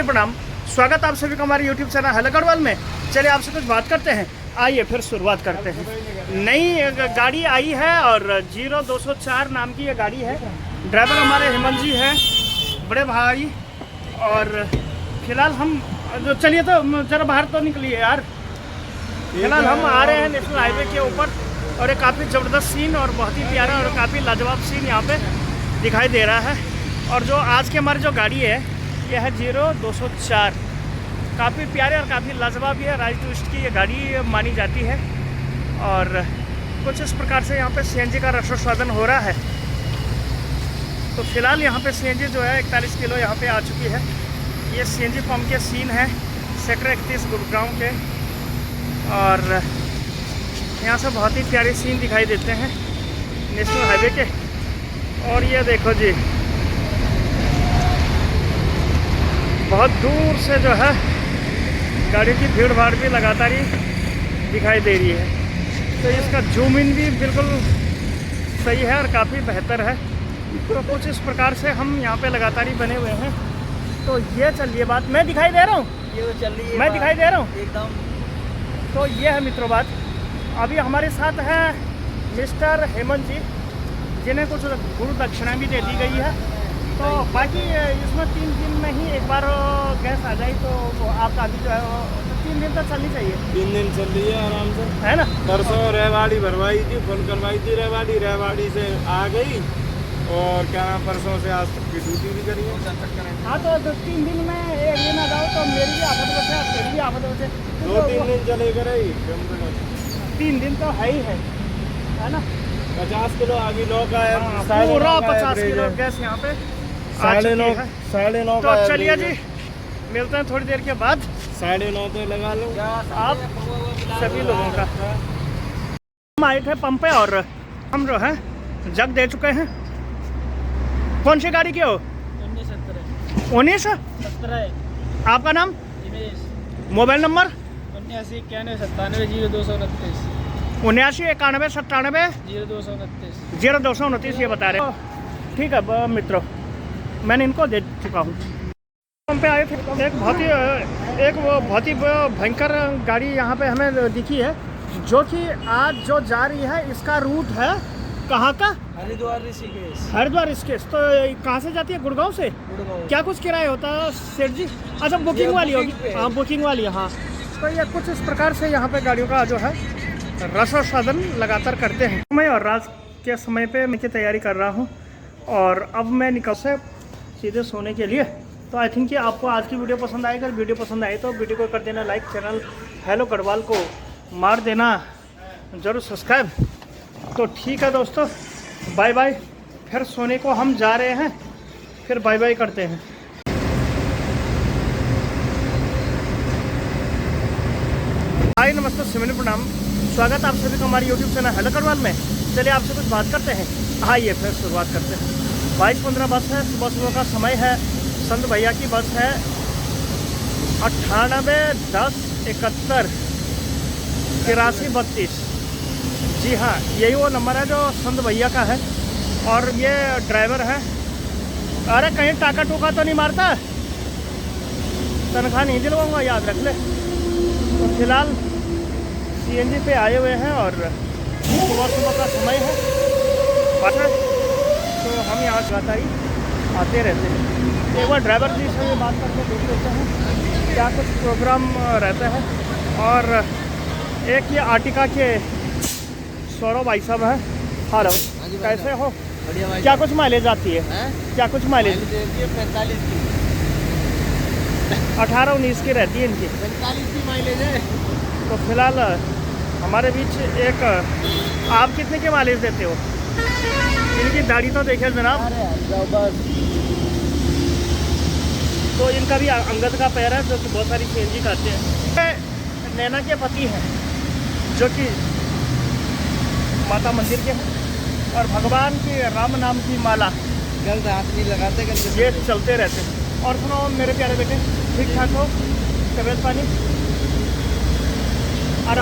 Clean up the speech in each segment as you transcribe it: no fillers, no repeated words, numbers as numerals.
प्रणाम, स्वागत आप सभी का हमारे YouTube चैनल हेलो गढ़वाल में। चलिए आपसे कुछ बात करते हैं, आइए फिर शुरुआत करते हैं। नई गाड़ी आई है और 0204 नाम की ये गाड़ी है। ड्राइवर हमारे हेमंत जी हैं, बड़े भाई। और फिलहाल हम चलिए तो जरा बाहर तो निकलिए यार। फिलहाल हम आ रहे हैं नेशनल हाईवे के ऊपर और एक काफ़ी ज़बरदस्त सीन और बहुत ही प्यारा और काफ़ी लाजवाब सीन यहाँ पे दिखाई दे रहा है। और जो आज की हमारी जो गाड़ी है यह है 0204, काफ़ी प्यारे और काफ़ी लाजवाब है। राइज ट्विस्ट की ये गाड़ी मानी जाती है और कुछ इस प्रकार से यहाँ पे सीएनजी का रसोत्पादन हो रहा है। तो फिलहाल यहाँ पे सीएनजी जो है 41 किलो यहाँ पे आ चुकी है। ये सीएनजी पंप के सीन है सेक्टर 31 गुड़गांव के। और यहाँ से बहुत ही प्यारे सीन दिखाई देते हैं नेशनल हाईवे के। और ये देखो जी, बहुत दूर से जो है गाड़ी की भीड़ भाड़ भी लगातार ही दिखाई दे रही है। तो इसका जूम इन भी बिल्कुल सही है और काफ़ी बेहतर है। तो कुछ इस प्रकार से हम यहाँ पे लगातार ही बने हुए हैं। तो ये चल रही है बात, मैं दिखाई दे रहा हूँ, ये तो चल रही है, मैं दिखाई दे रहा हूँ एकदम। तो ये है मित्रों बात। अभी हमारे साथ है मिस्टर हेमंत जी, जिन्हें कुछ गुरु दक्षिणा भी दे दी गई है। तो बाकी इसमें 3 दिन में ही एक बार गैस आ जाए तो आपका अभी जो है वो 3 दिन तक चलनी चाहिए। 3 दिन चल रही है आराम से, है ना। परसों रेवाड़ी भरवाई थी, फुल करवाई थी रेवाड़ी से आ गई। और क्या नाम, परसों से आज तक की ड्यूटी भी करी है। हाँ तो 3 दिन में एक दिन आ जाओ तो मेरी भी आफत बचे, तेरी भी आफत बचे। 2-3 दिन चलेगा रही। 3 दिन तो है ही है ना। 50 किलो आगे लौका है, पूरा 50 किलो गैस यहाँ पे 9.5 तो चलिए जी, मिलते हैं थोड़ी देर के बाद। 9.5 तो लगा लो आप सभी लोगों का। हम आए थे पंप पे और हम जो है जग दे चुके हैं। कौन सी गाड़ी की हो? 1917। आपका नाम? Mobile number? 7991970229 799197 0229 ये बता रहे। ठीक है मित्रों, मैंने इनको दे चुका हूँ। हम पे आए थे, एक बहुत ही भयंकर गाड़ी यहाँ पे हमें दिखी है, जो कि आज जो जा रही है इसका रूट है कहाँ का? हरिद्वार ऋषिकेश। हरिद्वार ऋषिकेश। तो कहाँ से जाती है? गुड़गांव से। क्या कुछ किराया होता है सेठ जी? अच्छा, बुकिंग वाली होगी। हाँ, बुकिंग वाली। हाँ, तो ये कुछ इस प्रकार से यहाँ पे गाड़ियों का जो है रसोत्पादन लगातार करते हैं। मैं और रात के समय पे मैं की तैयारी कर रहा हूँ और अब मैं निकल से सीधे सोने के लिए। तो आई थिंक कि आपको आज की वीडियो पसंद आएगी। अगर वीडियो पसंद आए तो वीडियो को कर देना लाइक, चैनल हेलो गढ़वाल को मार देना ज़रूर सब्सक्राइब। तो ठीक है दोस्तों, बाय बाय। फिर सोने को हम जा रहे हैं, फिर बाय बाय करते हैं। हाय नमस्ते, सिमरन प्रणाम, स्वागत आप सभी का हमारे YouTube चैनल हेलो गढ़वाल में। चलिए आपसे कुछ बात करते हैं, आइए फिर शुरुआत करते हैं। 22:15 बस है, सुबह का समय है। संत भैया की बस है 981071 8332। जी हाँ, यही वो नंबर है जो संत भैया का है। और ये ड्राइवर है। अरे कहीं टाका टूका तो नहीं मारता? तनख्वाह नहीं दिलवाऊंगा, याद रख ले। तो फिलहाल सीएनजी पे आए हुए हैं और सुबह का समय है पता। तो हम यहाँ जाता ही आते रहते हैं। एक बार ड्राइवर जी से बात करके देख लेते हैं क्या कुछ प्रोग्राम रहता है। और एक ये आर्टिका के सौरभ भाई साहब है। हेलो, कैसे हो? बढ़िया भाई। क्या कुछ माइलेज आती है? क्या कुछ माइलेज? 45 की, 18-19 की रहती है इनकी। 45 की माइलेज है। तो फिलहाल हमारे बीच एक, आप कितने की माइलेज देते हो? इनकी दाढ़ी तो देखिए जनाब। बस तो इनका भी अंगद का पैर है जो कि बहुत सारी सीएनजी खाते हैं। नैना के पति हैं जो कि माता मंदिर के हैं और भगवान की राम नाम की माला गलत हाथ नहीं लगाते, ये चलते रहते हैं। और सुनो मेरे प्यारे बेटे, ठीक ठाक हो? तबियत पानी? अरे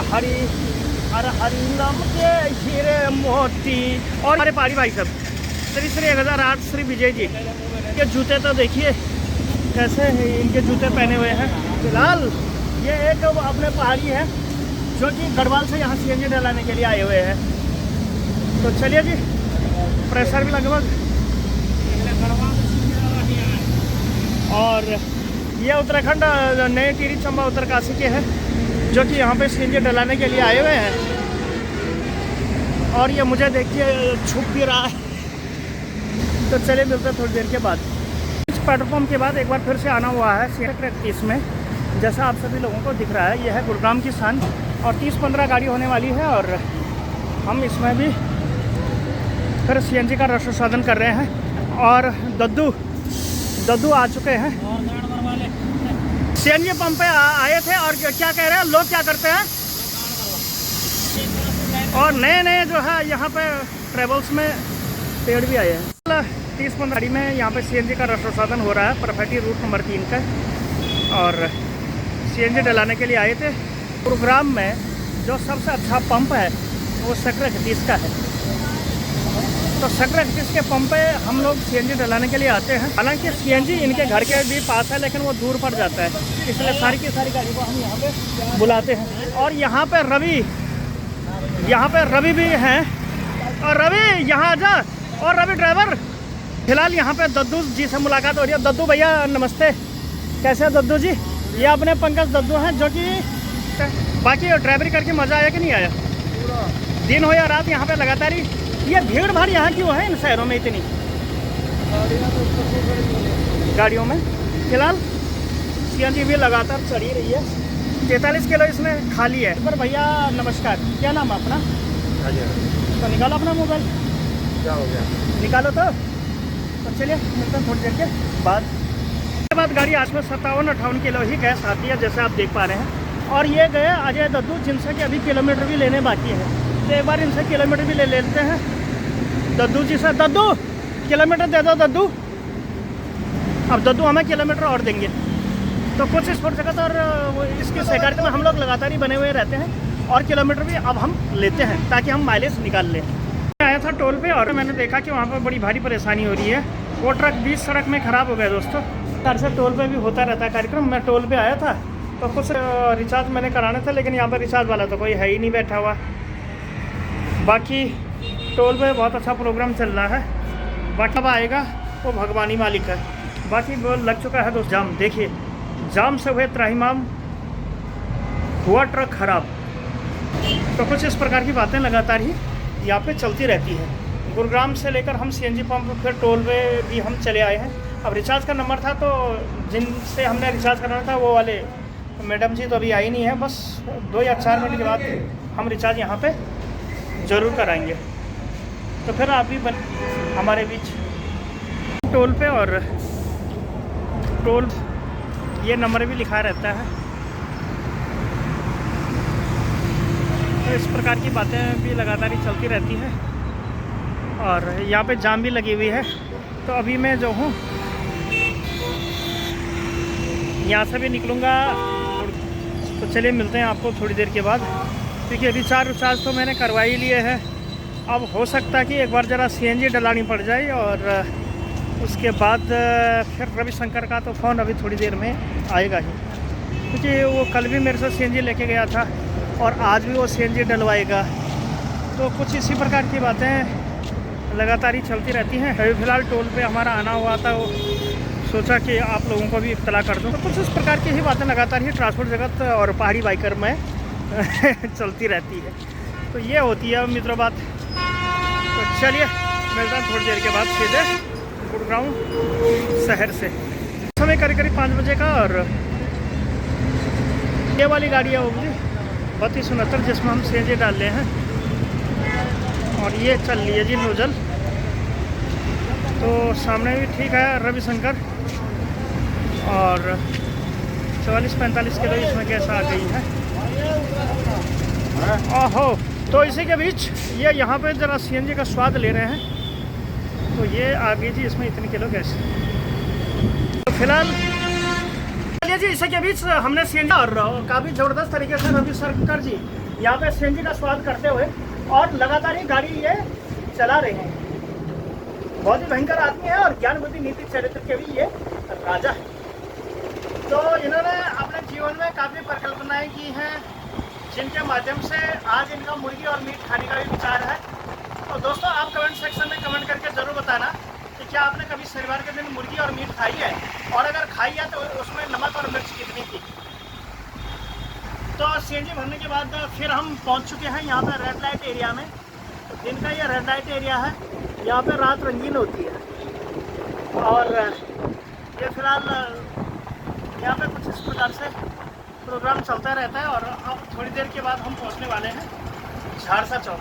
हरी नाम के हीरे मोती। और हमारे पहाड़ी भाई साहब श्री 1008 श्री विजय जी के जूते तो देखिए कैसे हैं इनके जूते पहने हुए हैं। फिलहाल ये एक अपने पहाड़ी है जो कि गढ़वाल से यहाँ सीएनजी डलाने के लिए आए हुए हैं। तो चलिए जी, प्रेशर भी लगभग, और ये उत्तराखंड नए टिहरी चंबा उत्तरकाशी के हैं जो कि यहाँ पे सीएनजी डलाने के लिए आए हुए हैं। और ये मुझे देखिए छुप भी रहा है। तो चलिए मिलते हैं थोड़ी देर के बाद। इस पेट्रोल पंप के बाद एक बार फिर से आना हुआ है सेक्टर 31 में। जैसा आप सभी लोगों को दिख रहा है, यह है गुरुग्राम की शान और 30-15 गाड़ी होने वाली है। और हम इसमें भी फिर सीएनजी का रसद साधन कर रहे हैं। और दद्दू आ चुके हैं, सीएनजी पंप पे आए थे। और क्या कह रहे हैं लोग, क्या करते हैं, और नए जो है यहाँ पे ट्रेवल्स में पेड़ भी आए हैं। 30-15 गाड़ी में यहाँ पे सीएनजी का रसद साधन हो रहा है परफेक्टी रूट नंबर 3 का। और सीएनजी डलाने के लिए आए थे। गुरुग्राम में जो सबसे अच्छा पंप है वो सेक्टर 31 का है। तो सेक्टर 31 के पंप पे हम लोग सीएनजी डलाने के लिए आते हैं। हालांकि सीएनजी इनके घर के भी पास है लेकिन वो दूर पड़ जाता है, इसलिए सारी की सारी गाड़ी को हम यहाँ पे बुलाते हैं। और यहाँ पे रवि भी हैं। और रवि यहाँ आ जा। और रवि ड्राइवर, फिलहाल यहाँ पे दद्दू जी से मुलाकात हो रही है। दद्दू भैया नमस्ते, कैसे हैं दद्दू जी? ये अपने पंकज दद्दू हैं जो कि बाकी ड्राइवरी करके मज़ा आया कि नहीं आया? दिन हो या रात यहाँ पे लगातार ही ये भीड़ भाड़ यहाँ क्यों है इन शहरों में इतनी गाड़ियों में? फिलहाल सीएनजी भी लगातार चढ़ी रही है। 43 किलो इसने खाली है। पर भैया नमस्कार, क्या नाम है अपना? तो निकालो अपना मोबाइल। क्या हो गया? निकालो तो चलिए मिलते हैं थोड़ी देर के बाद। उसके बाद गाड़ी आज में 57-58 किलो ही गैस आती है जैसे आप देख पा रहे हैं। और ये गए अजय दद्दू जिनसे कि अभी किलोमीटर भी लेने बाकी है। तो एक बार इनसे किलोमीटर भी ले लेते हैं दद्दू जी से। दद्दू किलोमीटर दे दो दद्दू। अब दद्दू हमें किलोमीटर और देंगे। तो कुछ स्पोर्ट जगत और इसकी सहकारिता में हम लोग लगातार ही बने हुए रहते हैं और किलोमीटर भी अब हम लेते हैं ताकि हम माइलेज निकाल लें। आया था टोल पे और मैंने देखा कि वहाँ पर बड़ी भारी परेशानी हो रही है। वो ट्रक बीच सड़क में ख़राब हो गया दोस्तों। घर से टोल पे भी होता रहता है कार्यक्रम। मैं टोल पे आया था तो कुछ रिचार्ज मैंने कराने थे लेकिन यहाँ पर रिचार्ज वाला तो कोई है ही नहीं बैठा हुआ। बाकी टोल पे बहुत अच्छा प्रोग्राम चल रहा है। बाकी अब आएगा वो भगवानी मालिक है। बाकी वो लग चुका है दोस्त जाम। देखिए जाम से हुए त्राहिमाम, हुआ ट्रक खराब। तो कुछ इस प्रकार की बातें लगातार ही यहाँ पे चलती रहती है। गुरुग्राम से लेकर हम सीएनजी पंप फिर टोल पे भी हम चले आए हैं। अब रिचार्ज का नंबर था तो जिनसे हमने रिचार्ज कराना था वो वाले मैडम जी तो अभी आई नहीं है। बस 2 या 4 मिनट के बाद हम रिचार्ज यहाँ पे ज़रूर कराएंगे। तो फिर आप भी हमारे बीच टोल पे, और टोल ये नंबर भी लिखा रहता है। तो इस प्रकार की बातें भी लगातार ही चलती रहती है। और यहाँ पे जाम भी लगी हुई है। तो अभी मैं जो हूँ यहाँ से भी निकलूँगा। तो चलिए मिलते हैं आपको थोड़ी देर के बाद, क्योंकि रिचार्ज तो मैंने करवा ही लिए हैं। अब हो सकता है कि एक बार ज़रा सीएनजी डलानी पड़ जाए और उसके बाद फिर रविशंकर का तो फ़ोन अभी थोड़ी देर में आएगा ही, क्योंकि वो कल भी मेरे से सीएनजी लेके गया था और आज भी वो सीएनजी डलवाएगा। तो कुछ इसी प्रकार की बातें लगातार ही चलती रहती हैं। अभी फ़िलहाल टोल पे हमारा आना हुआ था, वो सोचा कि आप लोगों को भी इत्तला कर दूँ। तो कुछ इस प्रकार की ही बातें लगातार ही ट्रांसपोर्ट जगत और पहाड़ी बाइकर में चलती रहती है। तो ये होती है मित्रों बात। तो चलिए मिलता है थोड़ी देर के बाद सीधे गुड़गांव शहर से। समय करीब 5 बजे का। और ये वाली गाड़ी है वो भी 3269 जिसमें हम सीएनजी डाल रहे हैं। और ये चल रही है जी नोजल। तो सामने भी ठीक है रविशंकर। और 44-45 किलो इसमें गैस आ गई है। ओहो, तो इसी के बीच ये यहाँ पे ज़रा सीएनजी का स्वाद ले रहे हैं। तो ये आ गई जी इसमें इतनी किलो गैस। तो फिलहाल चलिए जी, इसी के बीच हमने सीएनजी और काफ़ी ज़बरदस्त तरीके से रविशंकर जी यहाँ पे सीएनजी का स्वाद करते हुए और लगातार ही गाड़ी ये चला रहे हैं। बहुत ही भयंकर आदमी है और ज्ञान बुद्धि नीति चरित्र के भी ये राजा है। इन्होंने अपने जीवन में काफ़ी परिकल्पनाएं की हैं, जिनके माध्यम से आज इनका मुर्गी और मीट खाने का भी विचार है। तो दोस्तों, आप कमेंट सेक्शन में कमेंट करके ज़रूर बताना कि क्या आपने कभी शनिवार के दिन मुर्गी और मीट खाई है, और अगर खाई है तो उसमें नमक और मिर्च कितनी थी। तो सीएनजी भरने के बाद फिर हम पहुंच चुके हैं यहाँ पे रेड लाइट एरिया में। तो दिन का ये रेड लाइट एरिया है, यहाँ पे रात रंगीन होती है। और ये फिलहाल यहाँ पे कुछ इस प्रकार से प्रोग्राम चलता रहता है। और अब थोड़ी देर के बाद हम पहुँचने वाले हैं झारसा चौक।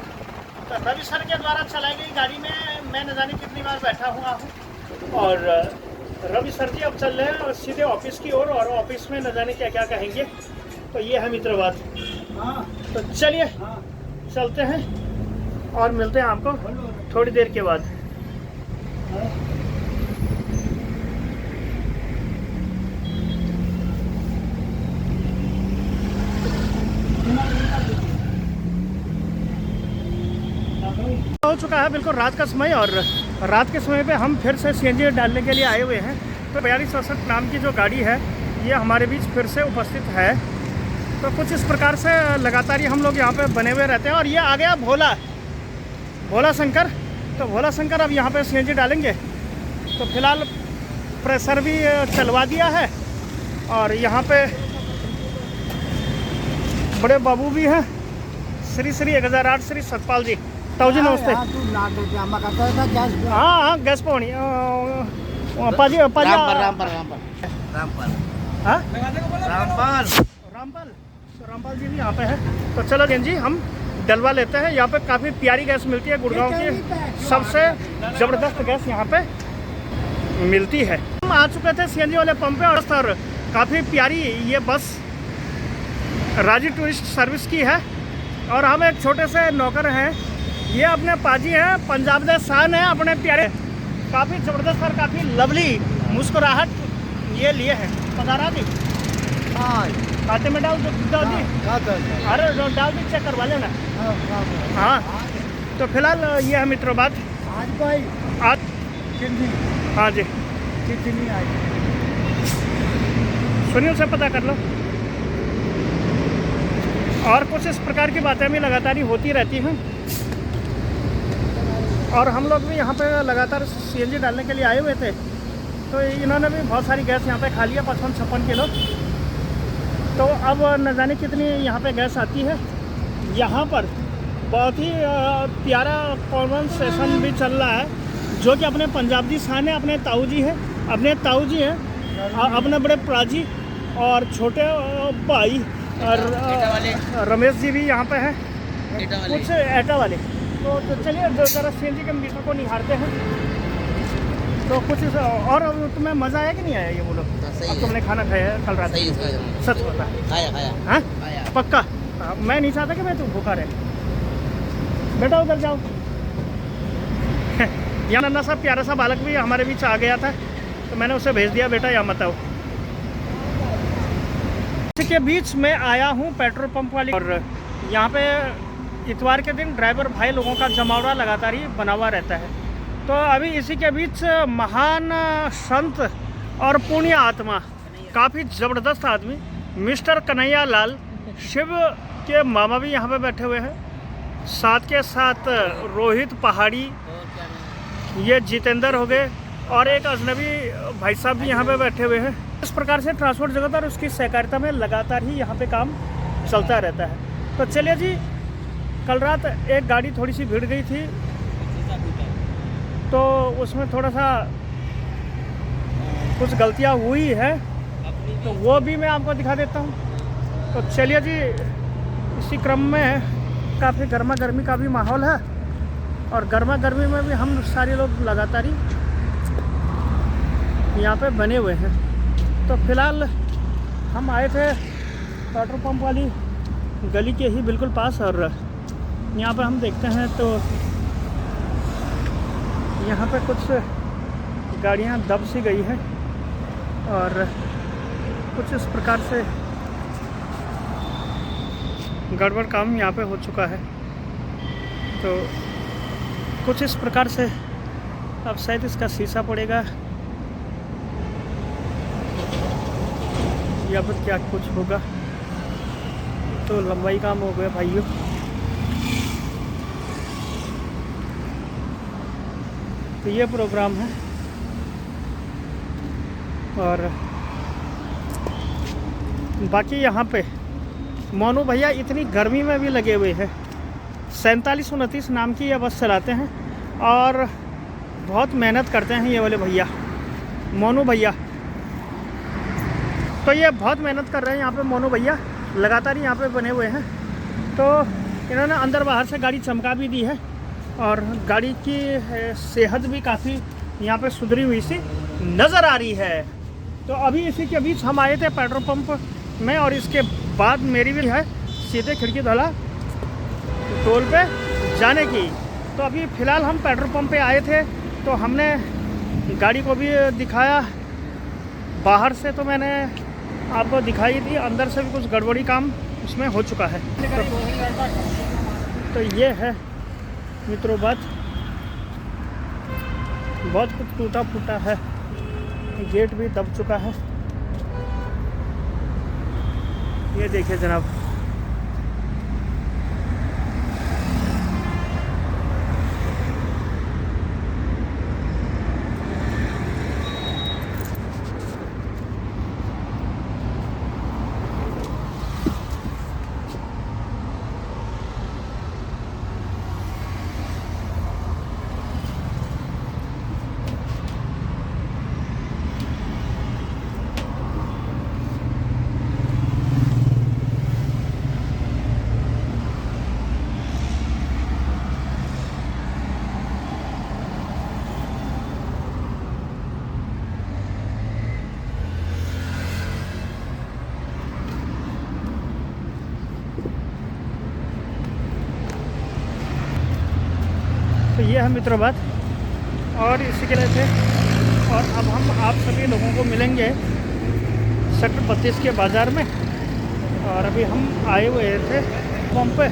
तो रवि सर के द्वारा चलाई गई गाड़ी में मैं न जाने कितनी बार बैठा हुआ हूँ, और रवि सर जी अब चल रहे हैं सीधे ऑफिस की ओर, और ऑफिस में न जाने क्या क्या कहेंगे। तो ये है मित्र बात। तो चलिए चलते हैं और मिलते हैं आपको थोड़ी देर के बाद। हो चुका है बिल्कुल रात का समय, और रात के समय पे हम फिर से सीएनजी डालने के लिए आए हुए हैं। तो 4268 नाम की जो गाड़ी है ये हमारे बीच फिर से उपस्थित है। तो कुछ इस प्रकार से लगातार ही हम लोग यहाँ पे बने हुए रहते हैं। और ये आ गया भोला शंकर। तो भोला शंकर अब यहाँ पे सीएनजी डालेंगे। तो फिलहाल प्रेशर भी चलवा दिया है, और यहाँ पे बड़े बाबू भी हैं, श्री 1008 श्री सतपाल जी। ताऊ जी नमस्ते। हाँ गैस पानी पाजी रामपाल जी भी यहाँ पे है। तो चलो जी हम डलवा लेते हैं। यहाँ पे काफ़ी प्यारी गैस मिलती है, गुड़गांव की सबसे ज़बरदस्त गैस यहाँ पे मिलती है। हम आ चुके थे सीएनजी वाले पंप पे, और काफ़ी प्यारी ये बस राजी टूरिस्ट सर्विस की है। और हम एक छोटे से नौकर हैं, ये अपने पाजी हैं, पंजाब दे शान है अपने प्यारे। काफ़ी ज़बरदस्त और काफ़ी लवली मुस्कुराहट ये लिए हैं। पधारा दी खाते में डाल दी। अरे डाल दी, चेक करवा लेना। हाँ तो फिलहाल ये है मित्रों बात। आज हाँ जी सुनील से पता कर लो। और कुछ इस प्रकार की बातें भी लगातार ही होती रहती हैं। और हम लोग भी यहाँ पे लगातार सीएनजी डालने के लिए आए हुए थे। तो इन्होंने भी बहुत सारी गैस यहाँ पे खा लिया, 55-56 किलो। तो अब न जाने कितनी यहाँ पे गैस आती है। यहाँ पर बहुत ही प्यारा कॉन्वर्सेशन भी चल रहा है, जो कि अपने पंजाब जी शान है, अपने ताऊ जी हैं, अपने बड़े प्राजी और छोटे भाई रमेश जी भी यहाँ पे हैं, कुछ एटा वाले। तो चलिए ज़रा सीएनजी के मीटर को निहारते हैं। तो कुछ और तुम्हें मज़ा आया कि नहीं आया ये बोलो? अब तुमने खाना खाया है कल रात? सच बता। हाँ पक्का? मैं नहीं चाहता कि मैं तू भूखा रहे। बेटा उधर जाओ। यहाँ नन्ना सा प्यारा सा बालक भी हमारे बीच आ गया था, तो मैंने उसे भेज दिया, बेटा यहाँ मत आओ। इसके बीच में आया हूँ पेट्रोल पंप वाली, और यहाँ पे इतवार के दिन ड्राइवर भाई लोगों का जमावड़ा लगातार ही बना हुआ रहता है। तो अभी इसी के बीच महान संत और पुण्य आत्मा, काफ़ी ज़बरदस्त आदमी मिस्टर कन्हैया लाल शिव के मामा भी यहाँ पे बैठे हुए हैं। साथ के साथ रोहित पहाड़ी, ये जितेंद्र हो गए, और एक अजनबी भाई साहब भी यहाँ पे बैठे हुए हैं। इस प्रकार से ट्रांसपोर्ट जगत और उसकी सहकारिता में लगातार ही यहाँ पे काम चलता रहता है। तो चलिए जी, कल रात एक गाड़ी थोड़ी सी भिड़ गई थी, तो उसमें थोड़ा सा कुछ गलतियाँ हुई है, तो वो भी मैं आपको दिखा देता हूँ। तो चलिए जी, इसी क्रम में काफ़ी गर्मा गर्मी का भी माहौल है, और गर्मा गर्मी में भी हम सारे लोग लगातार ही यहाँ पे बने हुए हैं। तो फिलहाल हम आए थे पेट्रोल पंप वाली गली के ही बिल्कुल पास, और यहाँ पर हम देखते हैं तो यहाँ पे कुछ गाड़ियाँ दब सी गई है, और कुछ इस प्रकार से गड़बड़ काम यहाँ पे हो चुका है। तो कुछ इस प्रकार से अब शायद इसका शीशा पड़ेगा, या फिर क्या कुछ होगा। तो लंबाई काम हो गया भाइयों। तो ये प्रोग्राम है। और बाकी यहाँ पे मोनू भैया इतनी गर्मी में भी लगे हुए हैं। 4729 नाम की ये बस चलाते हैं और बहुत मेहनत करते हैं ये वाले भैया, मोनू भैया। तो ये बहुत मेहनत कर रहे हैं यहाँ पे मोनू भैया, लगातार यहाँ पे बने हुए हैं। तो इन्होंने अंदर बाहर से गाड़ी चमका भी दी है और गाड़ी की सेहत भी काफ़ी यहाँ पे सुधरी हुई सी नज़र आ रही है। तो अभी इसी के बीच हम आए थे पेट्रोल पंप में और इसके बाद मेरी भी है सीधे खिड़की धौला टोल पे जाने की। तो अभी फ़िलहाल हम पेट्रोल पंप पे आए थे तो हमने गाड़ी को भी दिखाया। बाहर से तो मैंने आपको दिखाई दी, अंदर से भी कुछ गड़बड़ी काम उसमें हो चुका है। तो ये है मित्रों बात, बहुत कुछ टूटा फूटा है, गेट भी दब चुका है। ये देखिए जनाब, तो ये है मित्रों बात और इसी के लिए थे। और अब हम आप सभी लोगों को मिलेंगे सेक्टर 32 के बाज़ार में। और अभी हम आए हुए थे पंप पे,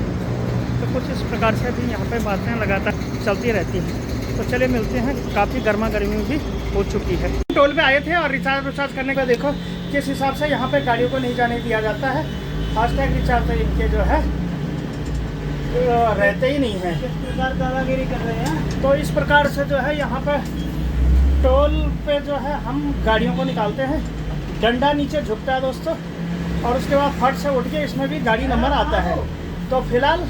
तो कुछ इस प्रकार से भी यहाँ पे बातें लगातार चलती रहती हैं। तो चले मिलते हैं, काफ़ी गर्मा गर्मी भी हो चुकी है। टोल पे आए थे और रिचार्ज करने का देखो किस हिसाब से यहाँ पे गाड़ियों को नहीं जाने दिया जाता है। फास्टैग रिचार्ज तो इनके जो है रहते ही नहीं है, दादागिरी कर रहे हैं। तो इस प्रकार से जो है यहाँ पे टोल पे जो है हम गाड़ियों को निकालते हैं, डंडा नीचे झुकता है दोस्तों, और उसके बाद फट से उठ के इसमें भी गाड़ी नंबर आता है। तो फिलहाल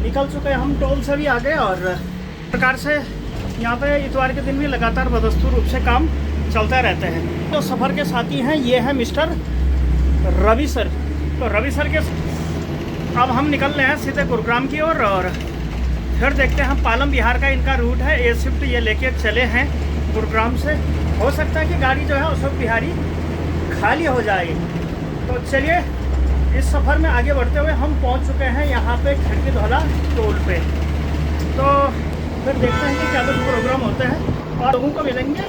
निकल चुके हैं हम टोल से भी आगे। और इस प्रकार से यहाँ पे इतवार के दिन भी लगातार बदस्तूर रूप से काम चलता रहते हैं। तो सफ़र के साथी हैं, ये है मिस्टर रवि सर। तो रवि सर के अब हम निकल रहे हैं सीधे गुरुग्राम की ओर। और फिर देखते हैं, हम पालम बिहार का इनका रूट है, ए शिफ्ट ये लेके चले हैं गुरुग्राम से। हो सकता है कि गाड़ी जो है अशोक बिहारी खाली हो जाए। तो चलिए इस सफ़र में आगे बढ़ते हुए हम पहुंच चुके हैं यहाँ पे खिड़की धौला टोल पे। तो फिर देखते हैं कि क्या कुछ प्रोग्राम होते हैं और लोगों को मिलेंगे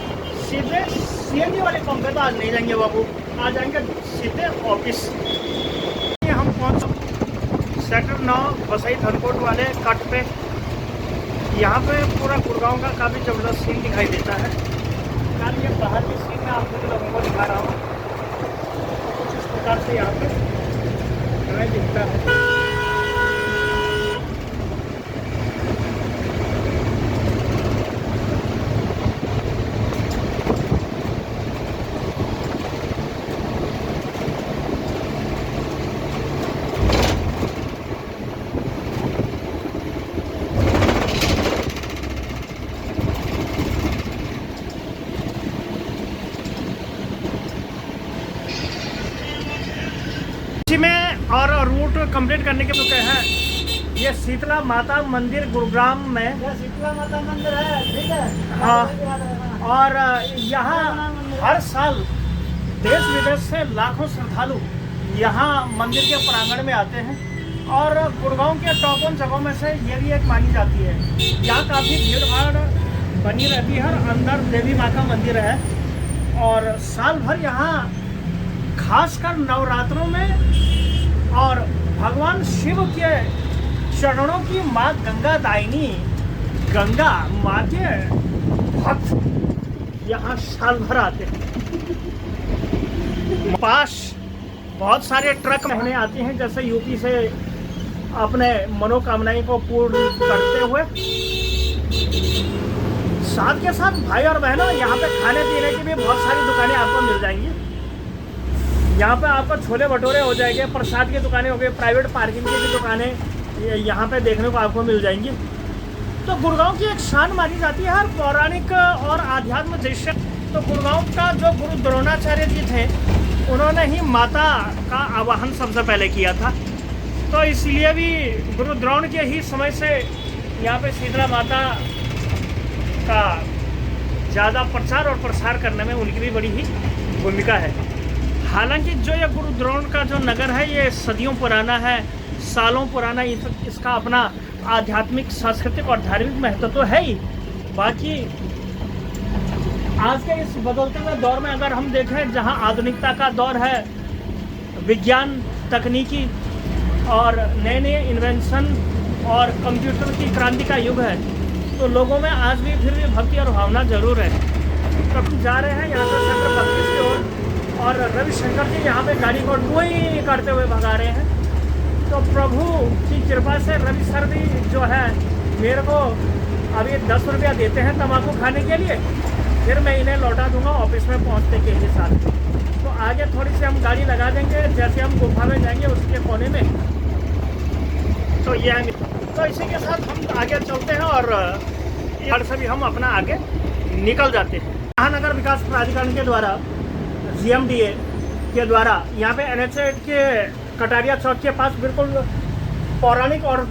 सीधे CNG वाले पंप पे। तो आज नहीं जाएंगे बाबू, आज जाएंगे सीधे ऑफिस। हम पहुँच सेक्टर 9 वसई धनकोट वाले कट पे। यहाँ पे पूरा गुड़गांव का काफ़ी ज़बरदस्त सीन दिखाई देता है। यार ये बाहर की सीन में आप लोगों को दिखा रहा हूँ, कुछ इस प्रकार से यहाँ पे हमें दिखता है। में और रूट कंप्लीट करने के चुके हैं। ये शीतला माता मंदिर गुरुग्राम में, शीतला माता मंदिर है, ठीक है। हाँ, और यहाँ हर साल देश विदेश से लाखों श्रद्धालु यहाँ मंदिर के प्रांगण में आते हैं। और गुड़गांव के टॉप ऑन जगहों में से ये भी एक मानी जाती है। यहाँ काफ़ी भीड़ भाड़ बनी रहती है और अंदर देवी माँ का मंदिर है। और साल भर यहाँ खासकर नवरात्रों में और भगवान शिव के चरणों की माँ गंगा दायिनी गंगा माँ के भक्त यहाँ साल भर आते हैं। पास बहुत सारे ट्रक होने आते हैं, जैसे यूपी से अपने मनोकामनाएं को पूर्ण करते हुए। साथ के साथ भाई और बहनों, यहाँ पे खाने पीने की भी बहुत सारी दुकानें आपको मिल जाएंगी। यहाँ पे आपको छोले भटूरे हो जाएंगे, प्रसाद की दुकानें हो गई, प्राइवेट पार्किंग की भी दुकानें यहाँ पे देखने को आपको मिल जाएंगी। तो गुड़गांव की एक शान मानी जाती है और पौराणिक और आध्यात्म दृश्य। तो गुड़गांव का जो गुरु द्रोणाचार्य जी थे, उन्होंने ही माता का आवाहन सबसे पहले किया था। तो इसलिए भी गुरु द्रोण के ही समय से यहाँ पे शीतला माता का ज़्यादा प्रचार और प्रसार करने में उनकी भी बड़ी ही भूमिका है। हालांकि जो ये गुरु द्रोण का जो नगर है, ये सदियों पुराना है, सालों पुराना। इसका अपना आध्यात्मिक, सांस्कृतिक और धार्मिक महत्व तो है ही। बाकी आज के इस बदलते हुए दौर में अगर हम देखें, जहां आधुनिकता का दौर है, विज्ञान, तकनीकी और नए नए इन्वेंशन और कंप्यूटर की क्रांति का युग है, तो लोगों में आज भी फिर भी भक्ति और भावना जरूर है। तो हम जा रहे हैं यहाँ से सेक्टर 32 की ओर, और रविशंकर जी यहाँ पे गाड़ी को टूई करते हुए भगा रहे हैं। तो प्रभु की कृपा से रवि सर भी जो है मेरे को अभी 10 रुपया देते हैं तम्बाकू खाने के लिए, फिर मैं इन्हें लौटा दूंगा ऑफिस में पहुँचने के ही साथ। तो आगे थोड़ी सी हम गाड़ी लगा देंगे, जैसे हम गुफा में जाएंगे उसके कोने में। तो ये है, तो इसी के साथ हम आगे चलते हैं और यहाँ से भी हम अपना आगे निकल जाते हैं। महानगर विकास प्राधिकरण के द्वारा, GMDA के द्वारा, यहाँ पे NH8 के कटारिया चौक के पास बिल्कुल पौराणिक और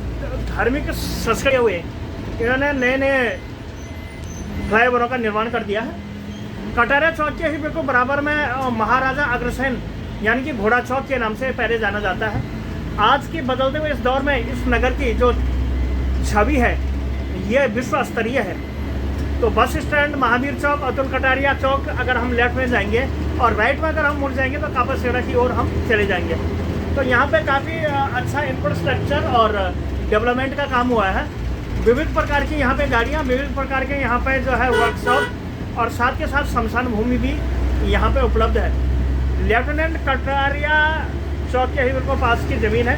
धार्मिक संस्कृति हुए इन्होंने नए नए फ्लाईओवरों का निर्माण कर दिया है। कटारिया चौक के ही बिल्कुल बराबर में महाराजा अग्रसेन यानी कि घोड़ा चौक के नाम से पहले जाना जाता है। आज की बदलते हुए इस दौर में इस नगर की जो छवि है ये विश्व स्तरीय है। तो बस स्टैंड, महावीर चौक, अतुल कटारिया चौक, अगर हम लेफ्ट में जाएंगे और राइट में अगर हम मुड़ जाएंगे तो कापासेड़ा की ओर हम चले जाएंगे। तो यहाँ पे काफ़ी अच्छा इंफ्रास्ट्रक्चर और डेवलपमेंट का काम हुआ है। विविध प्रकार की यहाँ पे गाड़ियाँ, विविध प्रकार के यहाँ पे जो है वर्कशॉप, और साथ के साथ शमशान भूमि भी यहाँ पे उपलब्ध है। लेफ्टिनेंट कटारिया चौक के ही बिल्कुल पास की ज़मीन है।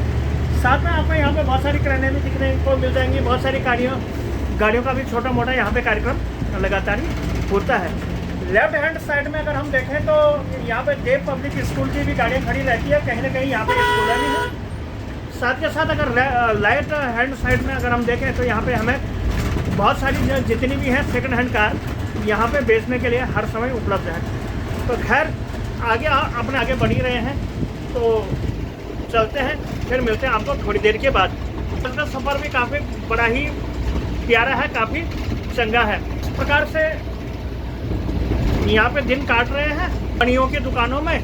साथ में आपको यहाँ पे बहुत सारी क्रेनें भी दिखने को मिल जाएंगी, बहुत सारी गाड़ियों का भी छोटा मोटा यहाँ पे कार्यक्रम लगातार ही होता है। लेफ्ट हैंड साइड में अगर हम देखें तो यहाँ पे देव पब्लिक स्कूल की भी गाड़ियाँ खड़ी रहती है, कहीं ना कहीं यहाँ पे स्कूल भी है। साथ के साथ अगर राइट हैंड साइड में अगर हम देखें तो यहाँ पे हमें बहुत सारी जितनी भी हैं सेकंड हैंड कार यहाँ पे बेचने के लिए हर समय उपलब्ध है। तो खैर आगे अपने आगे बढ़ ही रहे हैं, तो चलते हैं, फिर मिलते हैं आपको थोड़ी देर के बाद। सफ़र भी काफ़ी बड़ा ही प्यारा है, काफ़ी चंगा है। इस प्रकार से यहाँ पे दिन काट रहे हैं बनियों की दुकानों में।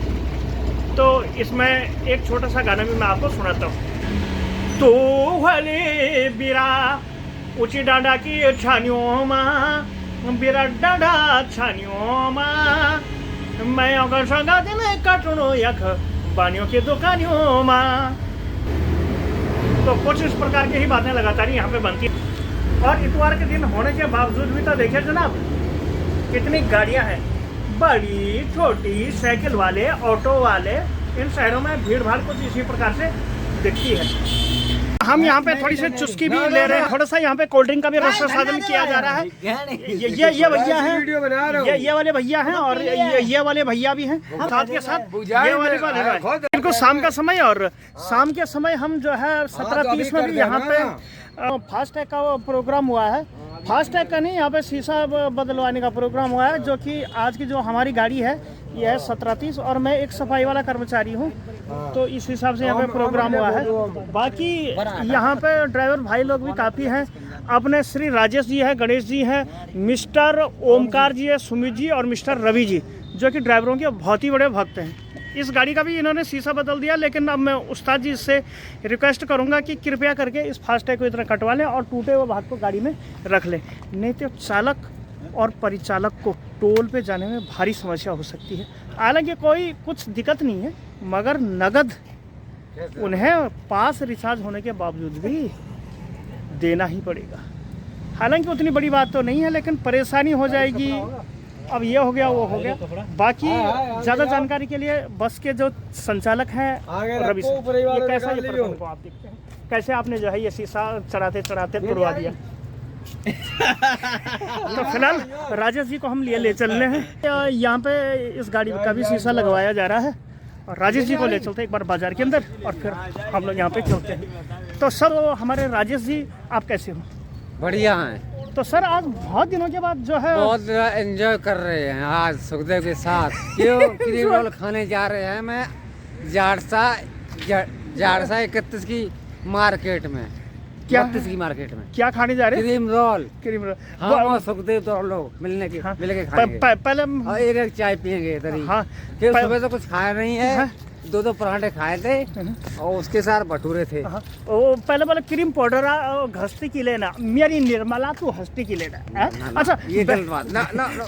तो इसमें एक छोटा सा गाना भी मैं आपको सुनाता हूँ। तो हले बिरा ऊंची डांडा की छानियों माँ, बिरा डांडा छानियों माँ, मैं अगर संगा दिन काटूँ यख बानियों की दुकानियों माँ। तो कुछ इस प्रकार की ही बातें लगातार यहाँ पे बनती हैं। और इतवार के दिन होने के बावजूद भी तो देखिए जनाब कितनी गाड़ियाँ हैं, बड़ी छोटी, साइकिल वाले, ऑटो वाले। इन शहरों में भीड़ भाड़ कुछ इसी प्रकार से दिखती है। हम यहाँ पे थोड़ी सी चुस्की भी ले रहे हैं, थोड़ा सा यहाँ पे कोल्ड ड्रिंक का भी रस साधन किया जा रहा है। ये भैया हैं, ये वाले भैया हैं, और ये वाले भैया भी हैं, साथ के साथ ये वाले बिल्कुल शाम का समय। और शाम के समय हम जो है 17:30 में भी यहाँ पे फास्ट टैग का प्रोग्राम हुआ है। फास्ट टैग का नहीं, यहाँ पे शीशा बदलवाने का प्रोग्राम हुआ है, जो कि आज की जो हमारी गाड़ी है ये है 1730, और मैं एक सफाई वाला कर्मचारी हूँ, तो इस हिसाब से यहाँ पे प्रोग्राम हुआ है। बाकी यहाँ पे ड्राइवर भाई लोग भी काफ़ी हैं। अपने श्री राजेश जी है, गणेश जी हैं, मिस्टर ओमकार जी है, सुमित जी और मिस्टर रवि जी, जो कि ड्राइवरों के बहुत ही बड़े भक्त हैं। इस गाड़ी का भी इन्होंने शीशा बदल दिया, लेकिन अब मैं उस्ताद जी से रिक्वेस्ट करूंगा कि कृपया करके इस फास्टैग को इतना कटवा लें और टूटे हुए भाग को गाड़ी में रख लें, नहीं तो चालक और परिचालक को टोल पे जाने में भारी समस्या हो सकती है। हालांकि कोई कुछ दिक्कत नहीं है, मगर नगद उन्हें पास रिचार्ज होने के बावजूद भी देना ही पड़ेगा। हालांकि उतनी बड़ी बात तो नहीं है, लेकिन परेशानी हो जाएगी अब ये हो गया, वो हो गया। बाकी ज़्यादा जानकारी के लिए बस के जो संचालक हैं रवि सर, ये कैसा ये प्रकरण को आप देखते हैं, कैसे आपने जो है ये शीशा चढ़ाते चढ़ाते तोड़वा दिया। तो फिलहाल राजेश जी को हम ले चल रहे हैं। यहाँ पे इस गाड़ी का भी शीशा लगवाया जा रहा है और राजेश जी को ले चलते हैं एक बार बाजार के अंदर और फिर हम लोग यहाँ पे चलते हैं। तो सर हमारे राजेश जी आप कैसे हो? बढ़िया हैं। तो सर आज बहुत दिनों के बाद जो है बहुत एंजॉय कर रहे हैं आज सुखदेव के साथ। क्यों? क्रीम रोल खाने जा रहे हैं। मैं जाड़सा 31 की मार्केट में, क्या 32 की मार्केट में क्या खाने जा रहे हैं? Cream roll. Cream roll. हाँ और सुखदेव तो लोग मिलने के हाँ। मिल के खाएंगे पहले और एक चाय पियेंगे इधर ही। हाँ। फिर सुबह तो कुछ खाया नहीं है। हाँ। 2 पराठे खाए थे और उसके साथ भटूरे थे। हाँ, वो पहले क्रीम पाउडर घसती की लेना, मेरी निर्मला तू हस्ती की लेना है? अच्छा ये गलत बात ना ना ना।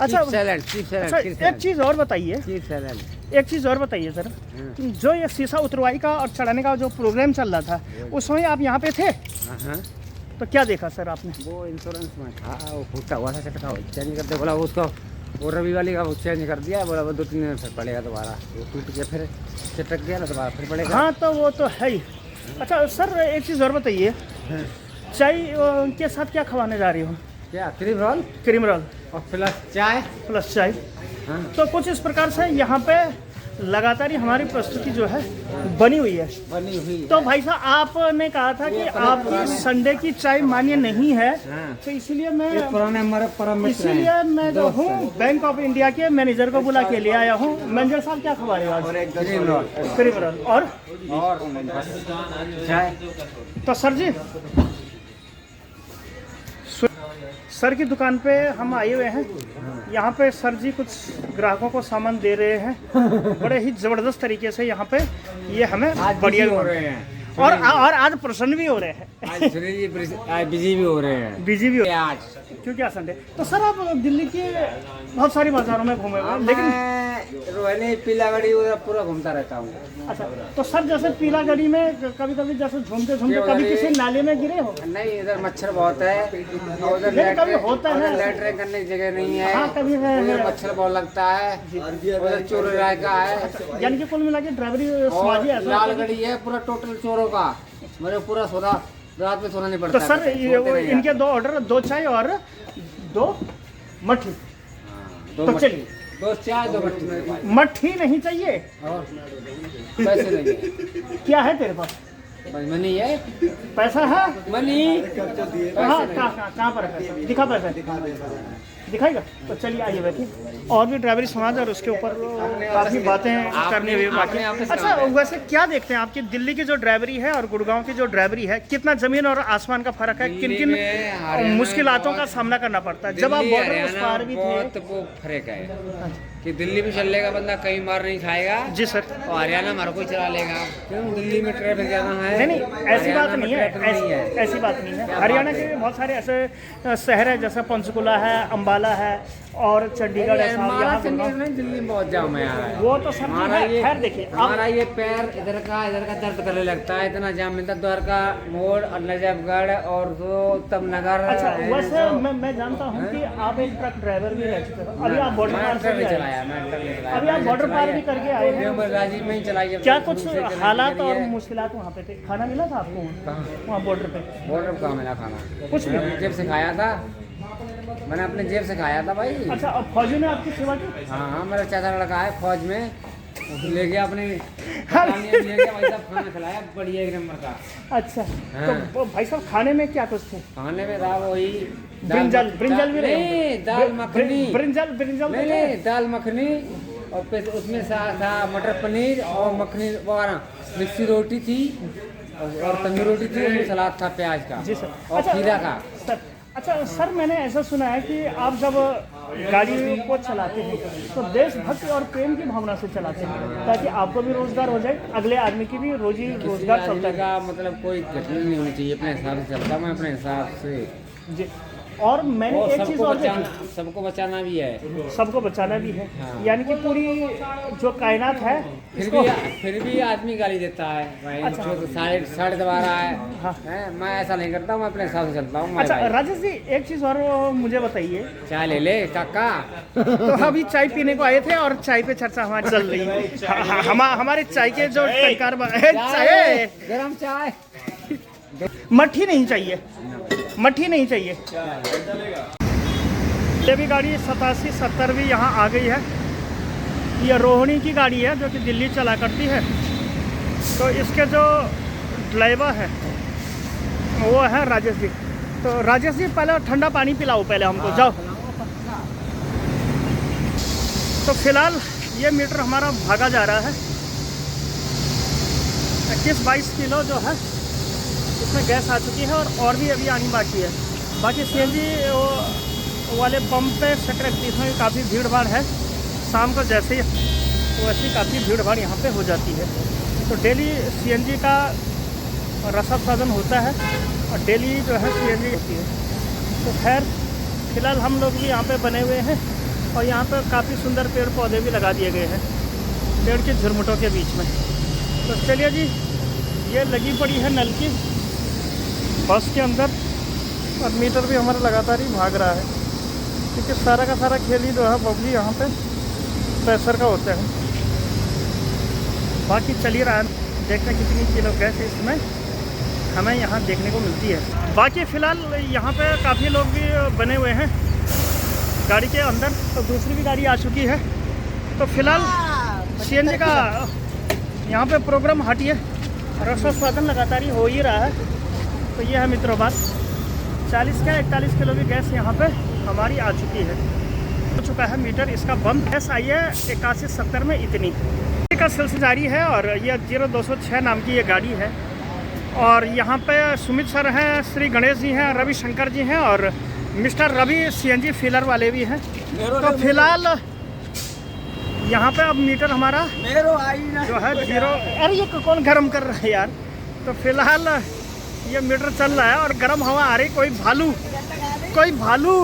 अच्छा सैलेड अच्छा एक चीज़ और बताइए, एक चीज़ और बताइए सर, जो ये शीशा उतरवाई का और चढ़ाने का जो प्रोग्राम चल रहा था उस समय आप यहाँ पे थे? तो क्या देखा सर आपने? वो इंश्योरेंस में था, वो फूटा हुआ था, चटका हुआ, चेंज करते बोला उसको, वो रवि वाली का वो चेंज कर दिया, बोला वो 2-3 दिन फिर पड़ेगा दोबारा, वो टूट गया फिर चटक गया ना दोबारा फिर पड़ेगा। हाँ तो वो तो है ही। अच्छा सर एक चीज़ और बताइए, चाय के साथ क्या खवाने जा रही हो? क्या? Cream roll. क्रीम रोल और प्लस चाय। प्लस चाय। हाँ। तो कुछ इस प्रकार से यहाँ पे लगातार ही हमारी प्रस्तुति जो है बनी हुई है। बनी हुई। तो भाई साहब आपने कहा था कि आपकी संडे की चाय मान्य नहीं है, तो इसीलिए मैं पुराने हमारे परम मित्र हैं। इसीलिए मैं जो हूँ बैंक ऑफ इंडिया के मैनेजर को बुला के ले आया हूँ। मैनेजर साहब क्या खबा रहे हो आज? क्रीम रोल क्रीम रोल और चाय। तो सर जी सर की दुकान पे हम आए हुए हैं। यहाँ पे सर जी कुछ ग्राहकों को सामान दे रहे हैं बड़े ही ज़बरदस्त तरीके से। यहाँ पे ये हमें बढ़िया हो रहे हैं और आज प्रसन्न भी हो रहे हैं, आज बिजी भी हो रहे हैं, बिजी भी हो रहे हैं आज क्योंकि आज संडे। तो सर आप दिल्ली के बहुत सारी बाजारों में घूमे हुए हैं, लेकिन रोहिणी पीलागढ़ी उधर पूरा घूमता रहता हूँ। अच्छा तो सर जैसे पीलागढ़ी में कभी कभी जैसे झूमते झूमते कभी किसी नाले में गिरे हो? नहीं, इधर मच्छर बहुत है, उधर लेकिन कभी होता है लैट्रिन करने की जगह नहीं है। हाँ कभी है, उधर मच्छर बहुत लगता है, उधर चोर का है। यानी कि कुल मिला के ड्राइवरी समाजी और लालगढ़ी है पूरा टोटल चोरों का, मुझे पूरा सोना रात में सोना नहीं पड़ता। तो सर इनके 2 ऑर्डर, 2 चाय और 2 मट्ठी। तो चलिए 2 चाय 2 मट्ठी। मट्ठी नहीं चाहिए और पैसे नहीं है। क्या है तेरे पास? मनी है, पैसा है? मनी। हाँ कहाँ पर है पैसा? दिखा पैसा दिखाएगा। तो चलिए आइए बैठिए। और भी ड्राइवरी समाज और उसके ऊपर काफ़ी बातें करनी हुई बाकी। अच्छा वैसे क्या देखते हैं आपकी दिल्ली की जो ड्राइवरी है और गुड़गांव की जो ड्राइवरी है, कितना ज़मीन और आसमान का फर्क है? किन किन मुश्किलातों का सामना करना पड़ता है? जब आप बॉर्डर उस पार भी थे। बहुत वो फर्क है कि दिल्ली में चल लेगा बंदा कहीं मार नहीं खाएगा। जी सर। और हरियाणा मार कोई चला लेगा। क्यों? दिल्ली में ट्रैफिक ज़्यादा है। नहीं ऐसी बात नहीं है, ऐसी बात नहीं है। हरियाणा के बहुत सारे ऐसे शहर है जैसे पंचकुला है, अम्बाला है और चंडीगढ़ है। दिल्ली में बहुत जाम है यार। वो तो सब खैर देखिए हमारा ये पैर इधर का दर्द करने लगता है, इतना जाम मिलता है। द्वारका मोड़ और नजफगढ़ और उत्तम नगर। अच्छा वैसे मैं जानता हूँ कि आप एक ट्रक ड्राइवर भी रह चुके हो। अभी आप बॉर्डर पार से चलाया, अभी आप बॉर्डर पार भी करके आए हैं। राजीव में ही चलाई। क्या कुछ हालात और मुश्किलात वहाँ पे थे? खाना मिला था आपको वहाँ बॉर्डर पे? बॉर्डर पर कहाँ मिला खाना? कुछ नहीं, जेब से खाया था, मैंने अपने जेब से खाया था भाई। अच्छा अब फौजी ने आपकी सेवा की? हाँ मेरा चाचा लड़का है फौज में, ले गया अपने ले गया भाई साहब, खाना खिलाया बढ़िया 1 नंबर का। अच्छा तो भाई साहब खाने में क्या कुछ थे? खाने में था वही ब्रिंजल भी नहीं, दाल मखनी। ब्रिंजल नहीं, दाल मखनी और फिर उसमें था मटर पनीर और मखनी वगैरह, मिक्सी रोटी थी और तंदूरी रोटी थी, उसमें सलाद था प्याज का। जी सर। और खीरा का। अच्छा सर मैंने ऐसा सुना है कि आप जब गाड़ी को चलाते हैं तो देशभक्ति और प्रेम की भावना से चलाते हैं ताकि आपको भी रोजगार हो जाए, अगले आदमी की भी रोजगार चलता है। का मतलब कोई घटना नहीं होनी चाहिए, अपने हिसाब से चलता मैं अपने हिसाब से। जी और मैंने और एक चीज़ और देखी, सबको बचाना भी है, सबको बचाना भी है। हाँ। यानी कि पूरी जो कायनात है फिर भी आदमी गाली देता है भाई, तो साढ़े दबा रहा है। हाँ। मैं ऐसा नहीं करता हूँ, मैं अपने हिसाब से चलता हूँ। अच्छा राजेश जी, एक चीज़ और मुझे बताइए, चाय ले ले काका। तो अभी चाय पीने को आए थे और चाय पे चर्चा हमारी चल रही है। हमारे चाय के जो टंकार चाय, गरम चाय, मट्ठी नहीं चाहिए, मट्ठी नहीं चाहिए। ये भी गाड़ी 87-70 भी यहाँ आ गई है। ये रोहिणी की गाड़ी है जो कि दिल्ली चला करती है। तो इसके जो ड्राइवर है वो है राजेश जी। तो राजेश जी पहले ठंडा पानी पिलाओ पहले हमको, जाओ। तो फिलहाल ये मीटर हमारा भागा जा रहा है। 21-22 किलो जो है इसमें गैस आ चुकी है और भी अभी आनी बाकी है। बाकी सीएनजी वाले पंप पे सेक्टर 31 में काफ़ी भीड़ भाड़ है। शाम को जैसे ही वैसी काफ़ी भीड़ भाड़ यहाँ पे हो जाती है। तो डेली सीएनजी का रसद साधन होता है और डेली जो है सीएनजी होती है। तो खैर फिलहाल हम लोग भी यहाँ पे बने हुए हैं और यहाँ पे काफ़ी सुंदर पेड़ पौधे भी लगा दिए गए हैं पेड़ के झुरमुटों के बीच में। तो चलिए जी, ये लगी पड़ी है नल की बस के अंदर और मीटर भी हमारा लगातार ही भाग रहा है, क्योंकि सारा का सारा खेल ही जो है बबली यहाँ पे प्रेशर का होता है। बाकी चल ही रहा है, देखते हैं कितनी किलो गैस इसमें हमें यहाँ देखने को मिलती है। बाकी फ़िलहाल यहाँ पे काफ़ी लोग भी बने हुए हैं गाड़ी के अंदर। तो दूसरी भी गाड़ी आ चुकी है। तो फिलहाल सीएनजी का यहाँ पे प्रोग्राम हटी है, रसद साधन लगातार ही हो ही रहा है। तो ये है मित्रों बात, 40 का 41 किलो की गैस यहाँ पे हमारी आ चुकी है। हो चुका है मीटर इसका बंद। गैस आई है 81-70 में इतनी का सिलसिला जारी है। और ये 0206 नाम की ये गाड़ी है। और यहाँ पे सुमित सर हैं, श्री गणेश जी हैं, रविशंकर जी हैं और मिस्टर रवि सीएनजी फीलर वाले भी हैं। तो फिलहाल यहाँ पे अब मीटर हमारा जो है 0। अरे ये कौन गर्म कर रहा है यार। तो फिलहाल ये मीटर चल रहा है और गर्म हवा आ रही, कोई भालू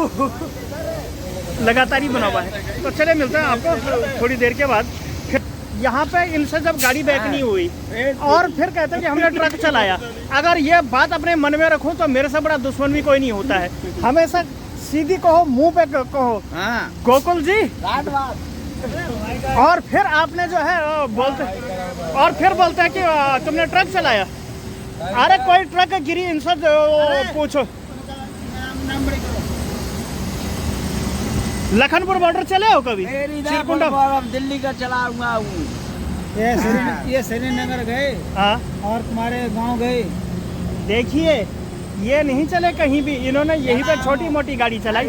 लगातार ही बना हुआ है। तो चले मिलते हैं आपको थोड़ी देर के बाद। फिर यहाँ पे इनसे जब गाड़ी बैक नहीं हुई और फिर कहते हैं कि हमने ट्रक चलाया। अगर ये बात अपने मन में रखूं तो मेरे से बड़ा दुश्मन भी कोई नहीं होता है। हमेशा सीधी कहो, मुंह पे कहो गोकुल जी, और फिर आपने जो है बोलते हैं कि तुमने ट्रक चलाया। अरे कोई ट्रक गिरी इनसे पूछो। लखनपुर बॉर्डर चले हो कभी? दिल्ली का चला हुआ हूँ। ये श्रीनगर गए और तुम्हारे गांव गए। देखिए ये नहीं चले कहीं भी, इन्होंने यहीं पे छोटी मोटी गाड़ी चलाई।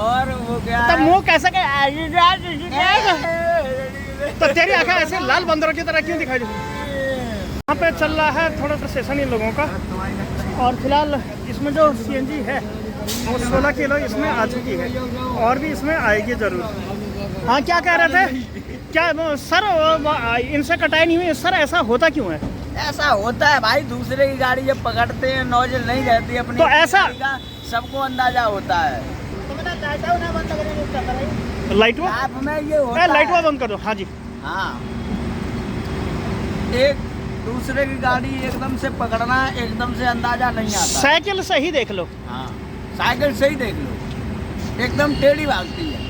और वो क्या तब मुंह कैसे तो तेरी आंखें ऐसे लाल बंदरों की तरह क्यों दिखाई दी? यहाँ पे चल रहा है थोड़ा सा सेशन इन लोगों का। और फिलहाल इसमें जो सीएनजी है वो 16 किलो इसमें आ चुकी है और भी इसमें आएगी ज़रूर। हाँ क्या कह रहे थे? क्या सर इनसे कटाई नहीं हुई सर, ऐसा होता क्यों है? ऐसा होता है भाई, दूसरे की गाड़ी जब पकड़ते हैं नोजल नहीं रहती अपनी, तो ऐसा सबको अंदाजा होता है। लाइट में ये होता लाइट बंद कर दो। हाँ जी। हाँ, एक दूसरे की गाड़ी एकदम से पकड़ना एकदम से अंदाजा नहीं आता। साइकिल से ही देख लो। हाँ, साइकिल से ही देख लो, एकदम टेढ़ी भागती है।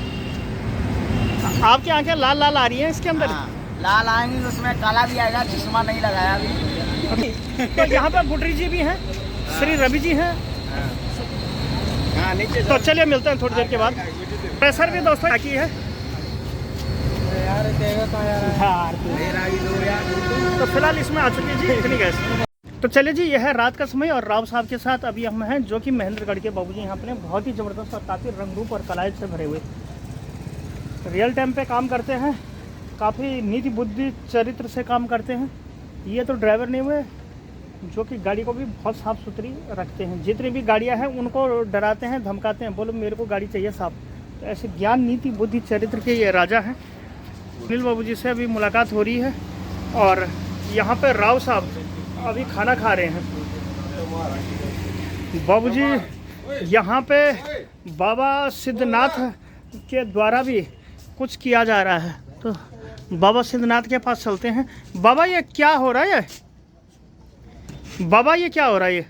आपकी आंखें लाल लाल आ रही हैं इसके अंदर। हाँ, लाल आएंगी तो उसमें काला भी आएगा, चश्मा नहीं लगाया अभी। तो यहाँ पर बुटरी जी भी हैं, श्री रवि जी हैं। तो चलिए मिलते हैं थोड़ी देर के बाद। प्रेशर भी दोस्तों बाकी है। तो फिलहाल इसमें आ चुकी है जी इतनी गैस। तो चलिए जी, यह है रात का समय और राव साहब के साथ अभी हम हैं, जो कि महेंद्रगढ़ के बाबूजी यहाँ अपने बहुत ही ज़बरदस्त और काफ़ी रंग रूप और कलायत से भरे हुए रियल टाइम पे काम करते हैं। काफ़ी नीति बुद्धि चरित्र से काम करते हैं। ये तो ड्राइवर नहीं हुए जो कि गाड़ी को भी बहुत साफ़ सुथरी रखते हैं। जितनी भी गाड़ियाँ हैं उनको डराते हैं, धमकाते हैं, बोलो मेरे को गाड़ी चाहिए साफ। तो ऐसे ज्ञान नीति बुद्धि चरित्र के ये राजा हैं। अनिल बाबूजी से अभी मुलाकात हो रही है और यहाँ पे राव साहब अभी खाना खा रहे हैं। बाबूजी यहाँ पे बाबा सिद्धनाथ के द्वारा भी कुछ किया जा रहा है, तो बाबा सिद्धनाथ के पास चलते हैं। बाबा ये क्या हो रहा है? बाबा ये क्या हो रहा है?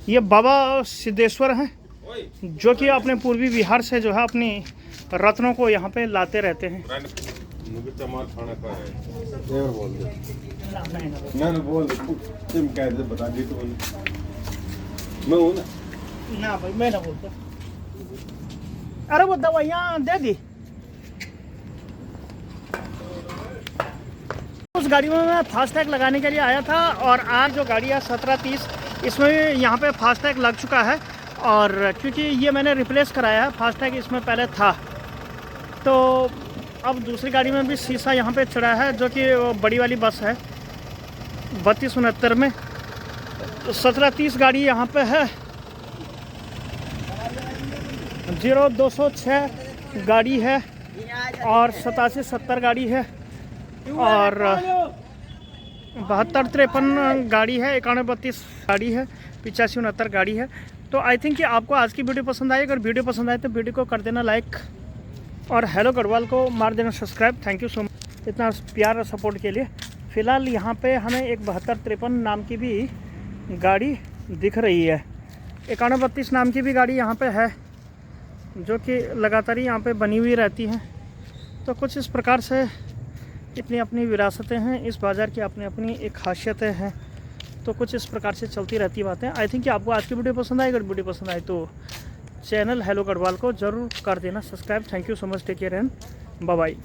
ये बाबा सिद्धेश्वर हैं जो कि अपने पूर्वी बिहार से जो है अपनी रत्नों को यहाँ पे लाते रहते हैं। ना भाई मैं ना बोलता। अरे वो दवाइयाँ दे दी उस गाड़ी में। मैं फास्टैग लगाने के लिए आया था और आज जो गाड़ी है 1730 इसमें यहाँ पे फास्टैग लग चुका है। और क्योंकि ये मैंने रिप्लेस कराया है, फास्टैग इसमें पहले था, तो अब दूसरी गाड़ी में भी शीशा यहाँ पे चढ़ा है जो कि बड़ी वाली बस है 3269 में। 1730 गाड़ी यहाँ पे है, 0206 गाड़ी है और 8770 गाड़ी है और 7253 गाड़ी है, 9132 गाड़ी है, 8569 गाड़ी है। तो आई थिंक कि आपको आज की वीडियो पसंद आई। अगर वीडियो पसंद आए तो वीडियो को कर देना लाइक और हेलो गढ़वाल को मार देना subscribe. Thank you so much इतना प्यार और सपोर्ट के लिए। फ़िलहाल यहाँ पे हमें एक 7253 नाम की भी गाड़ी दिख रही है, 9132 नाम की भी गाड़ी यहाँ पे है जो कि लगातार ही यहाँ पे बनी हुई रहती हैं। तो कुछ इस प्रकार से इतनी अपनी विरासतें हैं, इस बाज़ार की अपनी अपनी एक खासियतें हैं। तो कुछ इस प्रकार से चलती रहती बातें। आई थिंक कि आपको आज की वीडियो पसंद आई। अगर वीडियो पसंद आए तो चैनल हेलो गढ़वाल को ज़रूर कर देना subscribe. Thank you so much, take care and bye bye.